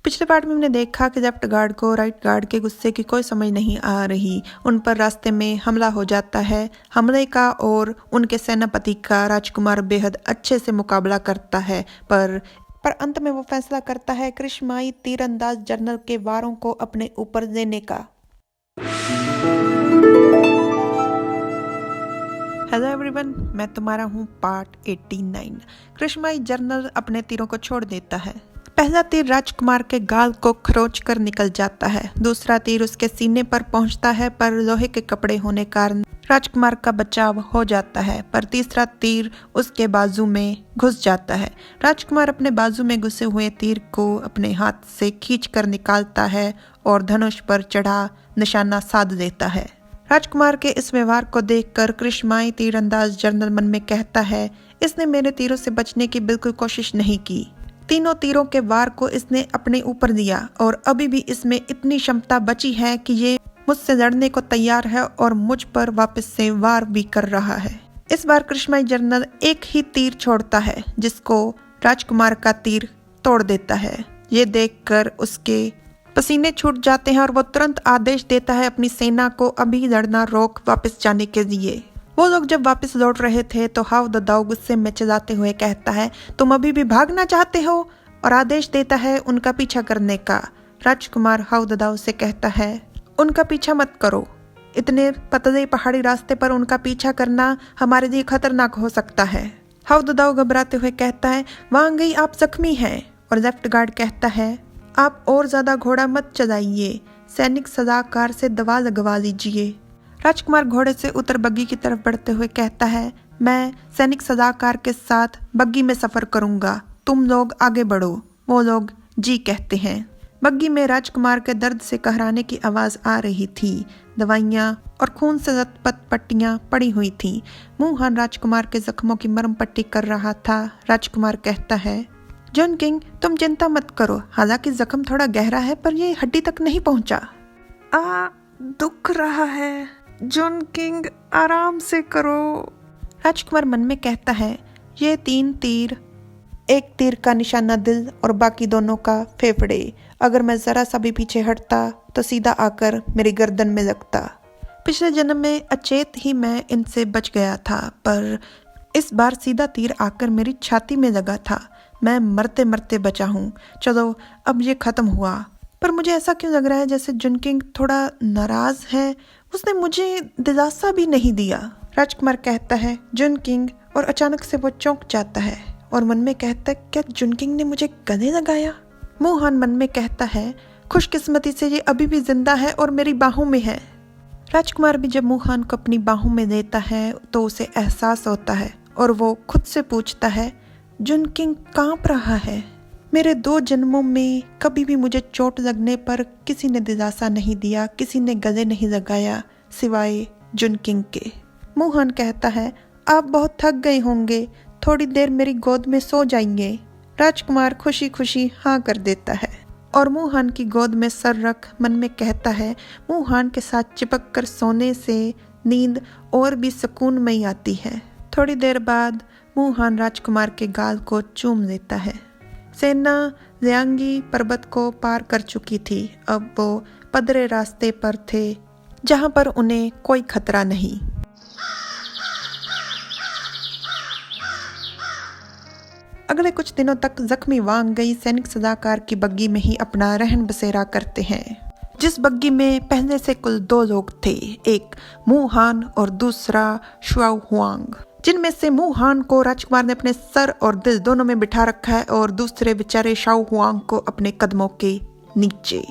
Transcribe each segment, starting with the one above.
पिछले पार्ट में हमने देखा कि लेफ्ट गार्ड को राइट गार्ड के गुस्से की कोई समझ नहीं आ रही। उन पर रास्ते में हमला हो जाता है। हमले का और उनके सेनापति का राजकुमार बेहद अच्छे से मुकाबला करता है, पर अंत में वो फैसला करता है कृष्णमाई तीरंदाज जनरल के वारों को अपने ऊपर देने का। हेलो एवरीवन, मैं तुम्हारा हूँ पार्ट 89। कृष्णमाई जनरल अपने तीरों को छोड़ देता है। पहला तीर राजकुमार के गाल को खरोच कर निकल जाता है। दूसरा तीर उसके सीने पर पहुंचता है, पर लोहे के कपड़े होने कारण राजकुमार का बचाव हो जाता है। पर तीसरा तीर उसके बाजू में घुस जाता है। राजकुमार अपने बाजू में घुसे हुए तीर को अपने हाथ से खींचकर निकालता है और धनुष पर चढ़ा निशाना साध देता है। राजकुमार के इस व्यवहार को देखकर कृष्णमाई तीरंदाज जनरल मन में कहता है, इसने मेरे तीरों से बचने की बिल्कुल कोशिश नहीं की। तीनों तीरों के वार को इसने अपने ऊपर दिया और अभी भी इसमें इतनी क्षमता बची है कि ये मुझसे लड़ने को तैयार है और मुझ पर वापस से वार भी कर रहा है। इस बार कृष्णमाई जनरल एक ही तीर छोड़ता है, जिसको राजकुमार का तीर तोड़ देता है। ये देखकर उसके पसीने छूट जाते हैं और वो तुरंत आदेश देता है अपनी सेना को अभी लड़ना रोक वापस जाने के लिए। वो लोग जब वापस लौट रहे थे तो हाउ ददाऊ गुस्से में चिल्लाते हुए कहता है, तुम अभी भी भागना चाहते हो, और आदेश देता है उनका पीछा करने का। राजकुमार हाउ ददाऊ से कहता है, उनका पीछा मत करो, इतने पतले पहाड़ी रास्ते पर उनका पीछा करना हमारे लिए खतरनाक हो सकता है। हाउ ददाऊ घबराते हुए कहता है, वहां गई आप जख्मी हैं। और लेफ्ट गार्ड कहता है, आप और ज्यादा घोड़ा मत चलाइए, सैनिक सलाहकार से दवा लगवा लीजिए। राजकुमार घोड़े से उतर बग्गी की तरफ बढ़ते हुए कहता है, मैं सैनिक सलाहकार के साथ बग्गी में सफर करूंगा, तुम लोग आगे बढ़ो। वो लोग जी कहते हैं। बग्गी में राजकुमार के दर्द से कहराने की आवाज आ रही थी। दवाइयाँ और खून से लथपथ पट्टियां पड़ी हुई थी। मुंहान राजकुमार के जख्मों की मरहम पट्टी कर रहा था। राजकुमार कहता है, जॉन किंग तुम चिंता मत करो, हालांकि जख्म थोड़ा गहरा है पर ये हड्डी तक नहीं पहुंचा। दुख रहा है जॉन किंग, आराम से करो। राजकुमार मन में कहता है, ये 3 तीर, एक तीर का निशाना दिल और बाकी दोनों का फेफड़े। अगर मैं जरा सा भी पीछे हटता तो सीधा आकर मेरी गर्दन में लगता। पिछले जन्म में अचेत ही मैं इनसे बच गया था, पर इस बार सीधा तीर आकर मेरी छाती में लगा था। मैं मरते मरते बचा हूँ। चलो अब ये खत्म हुआ, पर मुझे ऐसा क्यों लग रहा है जैसे जॉन किंग थोड़ा नाराज है। उसने मुझे दिलासा भी नहीं दिया। राजकुमार कहता है, जॉन किंग, और अचानक से वो चौंक जाता है और मन में कहता है, क्या जॉन किंग ने मुझे गले लगाया। मुंहान मन में कहता है, खुशकिस्मती से ये अभी भी जिंदा है और मेरी बाहों में है। राजकुमार भी जब मुंहान को अपनी बाहों में लेता है तो उसे एहसास होता है और वो खुद से पूछता है, जॉन किंग कांप रहा है। मेरे 2 जन्मों में कभी भी मुझे चोट लगने पर किसी ने दिलासा नहीं दिया, किसी ने गले नहीं लगाया सिवाय जॉन किंग के। मुंहान कहता है, आप बहुत थक गए होंगे, थोड़ी देर मेरी गोद में सो जाएंगे। राजकुमार खुशी खुशी हाँ कर देता है और मुंहान की गोद में सर रख मन में कहता है, मुंहान के साथ चिपक कर सोने से नींद और भी सुकूनमयी आती है। थोड़ी देर बाद मुंहान राजकुमार के गाल को चूम लेता है। सेना लियांगी पर्वत को पार कर चुकी थी। अब वो पदरे रास्ते पर थे जहां पर उन्हें कोई खतरा नहीं। अगले कुछ दिनों तक जख्मी वांग गई सैनिक सलाहकार की बग्गी में ही अपना रहन बसेरा करते हैं, जिस बग्गी में पहले से कुल 2 लोग थे, एक मुंहान और दूसरा शाओ हुआंग, जिनमें से मुंहान को राजकुमार ने अपने सर और दिल दोनों में बिठा रखा है और दूसरे बेचारे शाओ हुआंग को अपने कदमों के नीचे।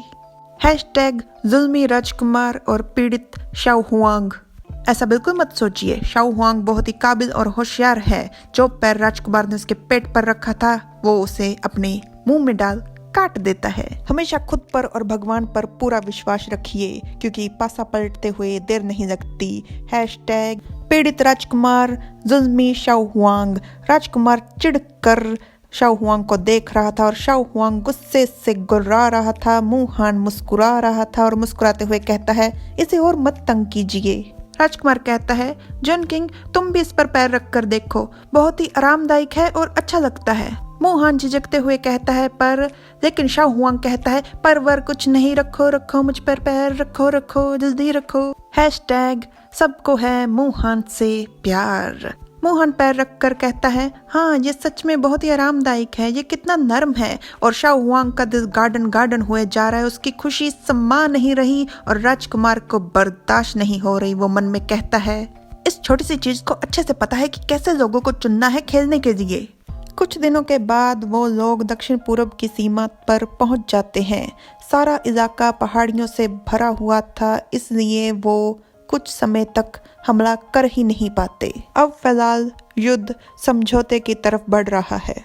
#जुल्मी राजकुमार और पीड़ित शाओ हुआंग। ऐसा बिल्कुल मत सोचिए, शाओ हुआंग बहुत ही काबिल और होशियार है। जो पैर राजकुमार ने उसके पेट पर रखा था वो उसे अपने मुंह में डाल काट देता है। हमेशा खुद पर और भगवान पर पूरा विश्वास रखिए, क्योंकि पासा पलटते हुए देर नहीं लगती। पीड़ित राजकुमार जुल्मी शाओ हुआंग। राजकुमार चिढ़कर शाओ हुआंग को देख रहा था और शाओ हुआंग गुस्से से गुर्रा रहा था। मुंहान मुस्कुरा रहा था और मुस्कुराते हुए कहता है, इसे और मत तंग कीजिए। राजकुमार कहता है, जॉन किंग तुम भी इस पर पैर रख कर देखो, बहुत ही आरामदायक है और अच्छा लगता है। मोहन झिझकते हुए कहता है लेकिन शाओ हुआंग कहता है पर कुछ नहीं, रखो रखो मुझ पर पैर, रखो रखो जल्दी रखो। हैशटैग सबको है मोहन से प्यार। मोहन पैर रखकर कहता है हाँ ये सच में बहुत ही आरामदायक है, ये कितना नरम है। और शाओ हुआंग का दिल गार्डन गार्डन हुए जा रहा है, उसकी खुशी सम्मा नहीं रही और राजकुमार को बर्दाश्त नहीं हो रही। वो मन में कहता है इस छोटी सी चीज को अच्छे से पता है कि कैसे लोगों को चुनना है खेलने के लिए। कुछ दिनों के बाद वो लोग दक्षिण पूर्व की सीमा पर पहुंच जाते हैं। सारा इलाका पहाड़ियों से भरा हुआ था, इसलिए वो कुछ समय तक हमला कर ही नहीं पाते। अब फिलहाल युद्ध समझौते की तरफ बढ़ रहा है।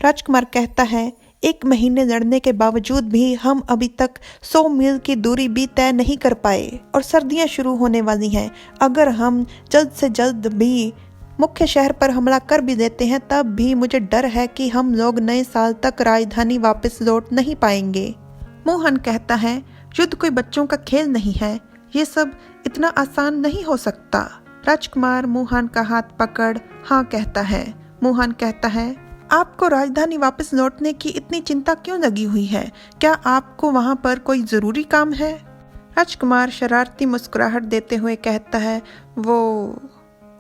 राजकुमार कहता है 1 महीने लड़ने के बावजूद भी हम अभी तक 100 मील की दूरी भी तय नहीं कर पाए और सर्दियां शुरू होने वाली हैं। अगर हम जल्द से जल्द भी मुख्य शहर पर हमला कर भी देते हैं तब भी मुझे डर है कि हम लोग नए साल तक राजधानी वापस लौट नहीं पाएंगे। मोहन कहता है युद्ध कोई बच्चों का खेल नहीं है, ये सब इतना आसान नहीं हो सकता। राजकुमार मोहन का हाथ पकड़ हाँ कहता है। मोहन कहता है आपको राजधानी वापस लौटने की इतनी चिंता क्यों लगी हुई है? क्या आपको वहां पर कोई जरूरी काम है? राजकुमार शरारती मुस्कुराहट देते हुए कहता है वो।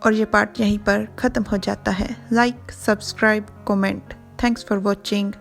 और ये पार्ट यहीं पर ख़त्म हो जाता है। Like, subscribe, comment. Thanks for watching.